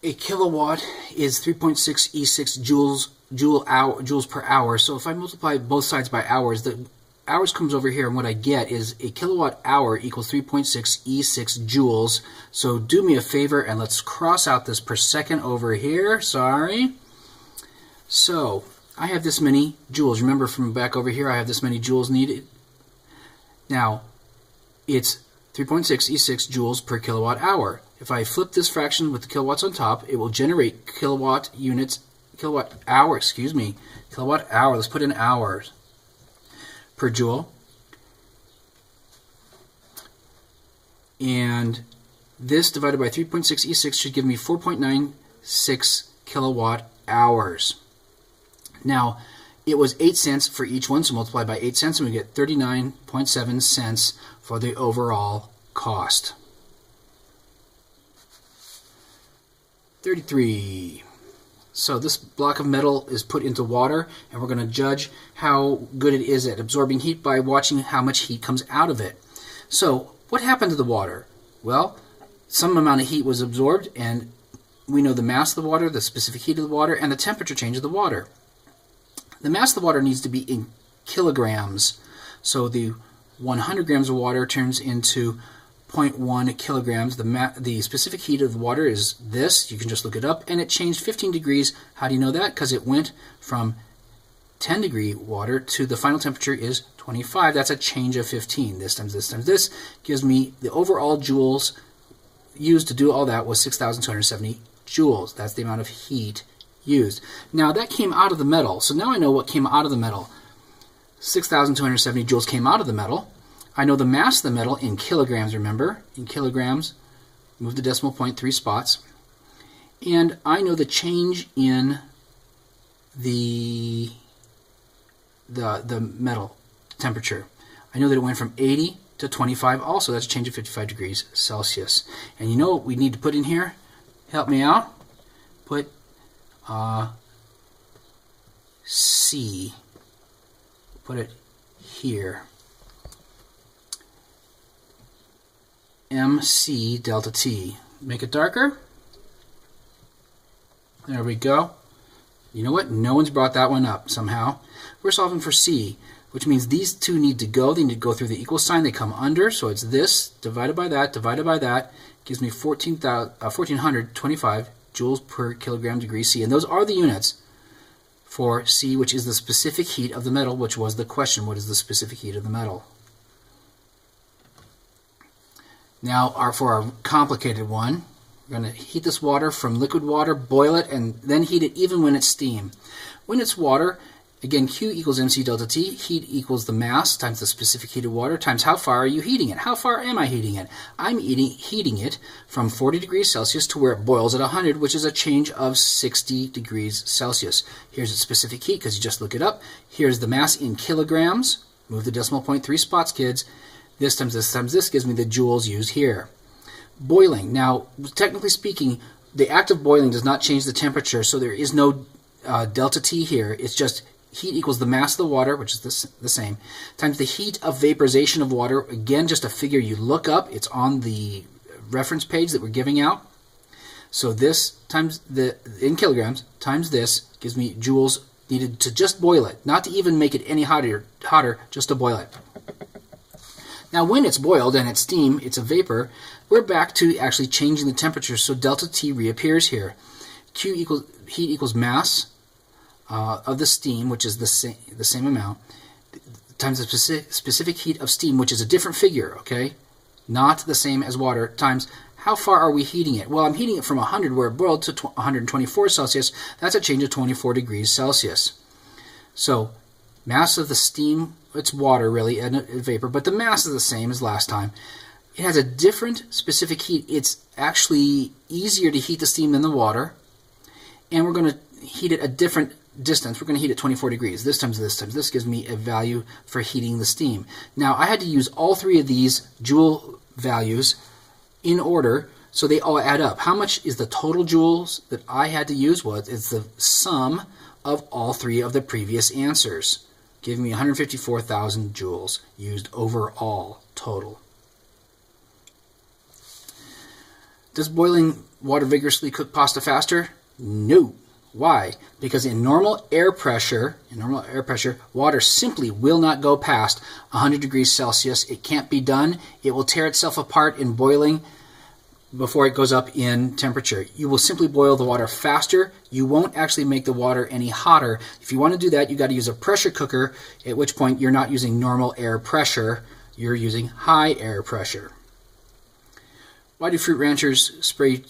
a kilowatt is 3.6 E6 joules per hour. So if I multiply both sides by hours, the hours comes over here, and what I get is a kilowatt hour equals 3.6 E6 joules. So do me a favor and let's cross out this per second over here. Sorry. So I have this many joules. Remember from back over here, I have this many joules needed. Now, it's 3.6 E6 joules per kilowatt hour. If I flip this fraction with the kilowatts on top, it will generate kilowatt hour, let's put in hours per joule. And this divided by 3.6 E6 should give me 4.96 kilowatt hours. Now, it was 8 cents for each one, so multiply by 8 cents and we get 39.7 cents for the overall cost. 33. So this block of metal is put into water, and we're going to judge how good it is at absorbing heat by watching how much heat comes out of it. So what happened to the water? Well, some amount of heat was absorbed, and we know the mass of the water, the specific heat of the water, and the temperature change of the water. The mass of the water needs to be in kilograms. So the 100 grams of water turns into 0.1 kilograms. The specific heat of the water is this. You can just look it up. And it changed 15 degrees. How do you know that? Because it went from 10 degree water to the final temperature is 25. That's a change of 15. This times this times this gives me the overall joules used to do all that was 6,270 joules. That's the amount of heat used. Now that came out of the metal. So now I know what came out of the metal. 6,270 joules came out of the metal. I know the mass of the metal in kilograms, remember? In kilograms. Move the decimal point 3 spots. And I know the change in the metal temperature. I know that it went from 80 to 25 also. That's a change of 55 degrees Celsius. And you know what we need to put in here? Help me out. Put C. Put it here. MC delta T. Make it darker. There we go. You know what? No one's brought that one up somehow. We're solving for C, which means these two need to go. They need to go through the equal sign. They come under, so it's this divided by that, gives me 1,425 joules per kilogram degree C. And those are the units for C, which is the specific heat of the metal, which was the question. What is the specific heat of the metal? Now, for our complicated one, we're going to heat this water from liquid water, boil it, and then heat it even when it's steam. When it's water, again, Q equals MC delta T. Heat equals the mass times the specific heat of water times how far are you heating it. How far am I heating it? I'm heating it from 40 degrees Celsius to where it boils at 100, which is a change of 60 degrees Celsius. Here's its specific heat because you just look it up. Here's the mass in kilograms. Move the decimal point 3 spots, kids. This times this times this gives me the joules used here. Boiling. Now, technically speaking, the act of boiling does not change the temperature, so there is no delta T here. It's just heat equals the mass of the water, which is the same, times the heat of vaporization of water. Again, just a figure you look up. It's on the reference page that we're giving out. So this times in kilograms times this gives me joules needed to just boil it, not to even make it any hotter, just to boil it. Now, when it's boiled and it's steam, it's a vapor, we're back to actually changing the temperature, so delta T reappears here. Q equals heat equals mass of the steam, which is the same amount, times the specific heat of steam, which is a different figure, okay? Not the same as water, times how far are we heating it? Well, I'm heating it from 100 where it boiled to 124 Celsius. That's a change of 24 degrees Celsius. So, mass of the steam, it's water really, and a vapor, but the mass is the same as last time. It has a different specific heat. It's actually easier to heat the steam than the water, and we're going to heat it a different distance. We're going to heat it 24 degrees. This times this times this gives me a value for heating the steam. Now, I had to use all three of these joule values in order so they all add up. How much is the total joules that I had to use? Well, it's the sum of all three of the previous answers, giving me 154,000 joules used overall total. Does boiling water vigorously cook pasta faster? No. Why? Because in normal air pressure, water simply will not go past 100 degrees Celsius. It can't be done. It will tear itself apart in boiling before it goes up in temperature. You will simply boil the water faster. You won't actually make the water any hotter. If you want to do that, you got to use a pressure cooker, at which point you're not using normal air pressure. You're using high air pressure. Why do fruit ranchers spray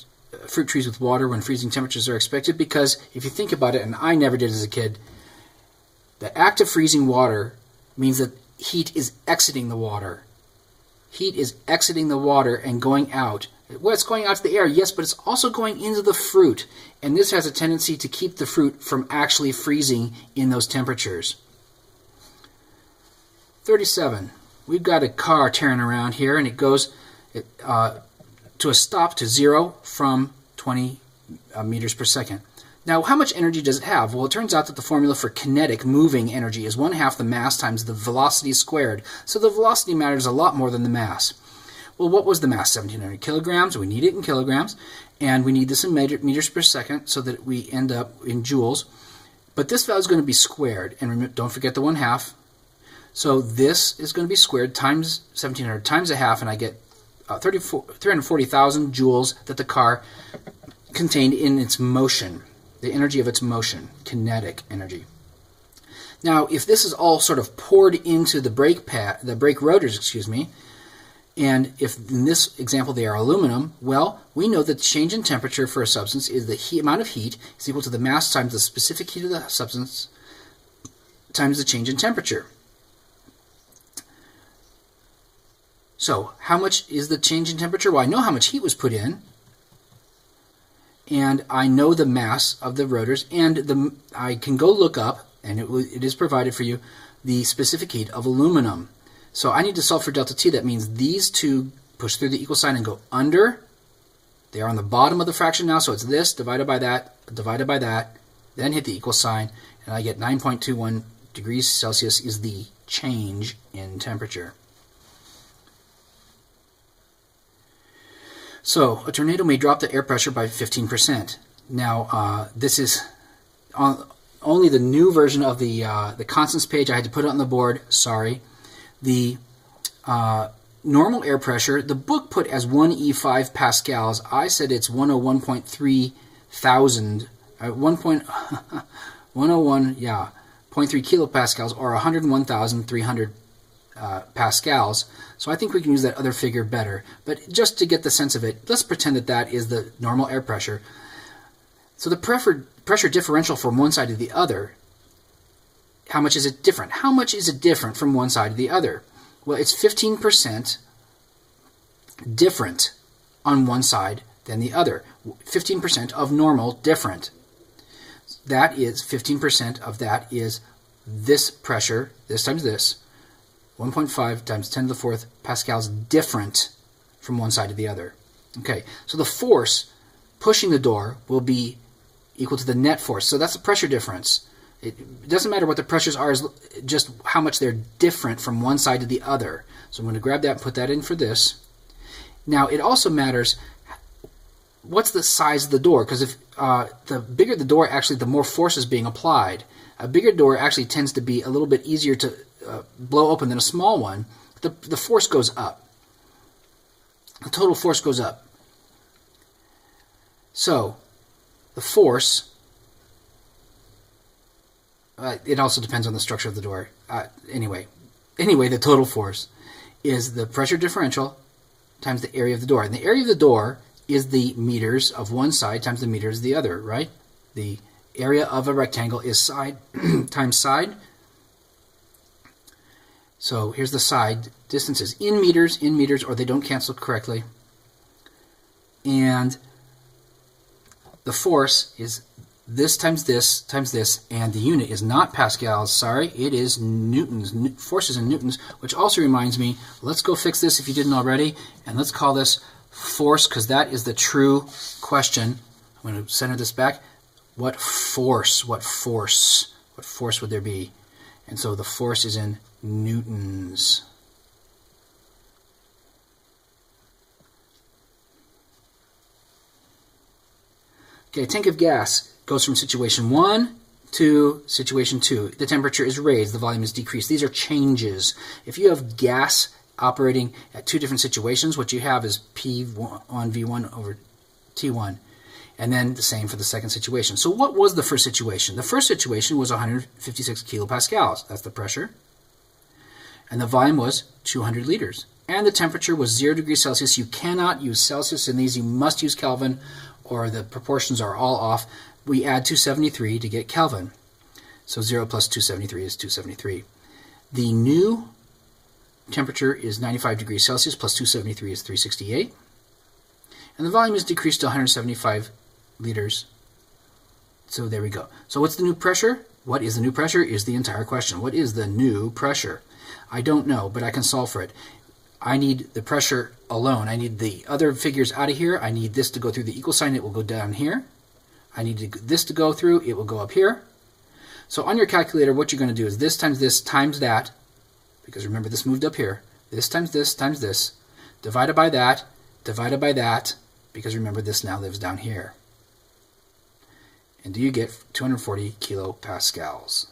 fruit trees with water when freezing temperatures are expected? Because if you think about it, and I never did as a kid, the act of freezing water means that heat is exiting the water. Heat is exiting the water and going out. Well, it's going out to the air, yes, but it's also going into the fruit. And this has a tendency to keep the fruit from actually freezing in those temperatures. 37. We've got a car tearing around here, and it goes to a stop to 0 from 20 meters per second. Now, how much energy does it have? Well, it turns out that the formula for kinetic moving energy is 1/2 the mass times the velocity squared. So the velocity matters a lot more than the mass. Well, what was the mass? 1,700 kilograms. We need it in kilograms, and we need this in meters per second so that we end up in joules. But this value is going to be squared, and don't forget the 1/2. So this is going to be squared times 1,700 times 1/2, and I get 340,000 joules that the car contained in its motion, the energy of its motion, kinetic energy. Now, if this is all sort of poured into the brake rotors, and if in this example they are aluminum, well, we know that the change in temperature for a substance is the amount of heat is equal to the mass times the specific heat of the substance times the change in temperature. So, how much is the change in temperature? Well, I know how much heat was put in, and I know the mass of the rotors, and I can go look up, and it is provided for you, the specific heat of aluminum. So I need to solve for delta T. That means these two push through the equal sign and go under. They are on the bottom of the fraction now, so it's this divided by that, then hit the equal sign, and I get 9.21 degrees Celsius is the change in temperature. So a tornado may drop the air pressure by 15%. Now, this is only the new version of the constants page. I had to put it on the board. Sorry. The normal air pressure, the book put as 1E5 pascals. I said it's 101.3 thousand, 101, yeah, 0.3 kilopascals, or 101,300 pascals. So I think we can use that other figure better. But just to get the sense of it, let's pretend that that is the normal air pressure. So the pressure differential from one side to the other, how much is it different? How much is it different from one side to the other? Well, it's 15% different on one side than the other. 15% of normal different. That is, 15% of that is this pressure, this times this, 1.5 times 10 to the 4th pascals different from one side to the other. Okay, so the force pushing the door will be equal to the net force. So that's the pressure difference. It doesn't matter what the pressures are, is just how much they're different from one side to the other. So I'm going to grab that and put that in for this. Now, it also matters what's the size of the door, because if the bigger the door, actually, the more force is being applied. A bigger door actually tends to be a little bit easier to blow open than a small one. The force goes up. The total force goes up. So, the force, it also depends on the structure of the door. Anyway, the total force is the pressure differential times the area of the door. And the area of the door is the meters of one side times the meters of the other, right? The area of a rectangle is side times side. So here's the side distances in meters, or they don't cancel correctly. And the force is this times this times this, and the unit is not pascals, sorry, it is newtons. Force is in newtons, which also reminds me, let's go fix this if you didn't already, and let's call this force, because that is the true question. I'm going to center this back. What force would there be? And so the force is in newtons. Okay, a tank of gas goes from situation 1 to situation 2. The temperature is raised, the volume is decreased. These are changes. If you have gas operating at two different situations, what you have is P1 V1 over T1. And then the same for the second situation. So what was the first situation? The first situation was 156 kilopascals. That's the pressure. And the volume was 200 liters. And the temperature was 0 degrees Celsius. You cannot use Celsius in these. You must use Kelvin, or the proportions are all off. We add 273 to get Kelvin. So 0 plus 273 is 273. The new temperature is 95 degrees Celsius plus 273 is 368. And the volume is decreased to 175 liters. So there we go. So what's the new pressure? What is the new pressure is the entire question. What is the new pressure? I don't know, but I can solve for it. I need the pressure alone. I need the other figures out of here. I need this to go through the equal sign. It will go down here. I need this to go through. It will go up here. So on your calculator, what you're going to do is this times that, because remember this moved up here, this times this, divided by that, because remember this now lives down here. And do you get 240 kilopascals?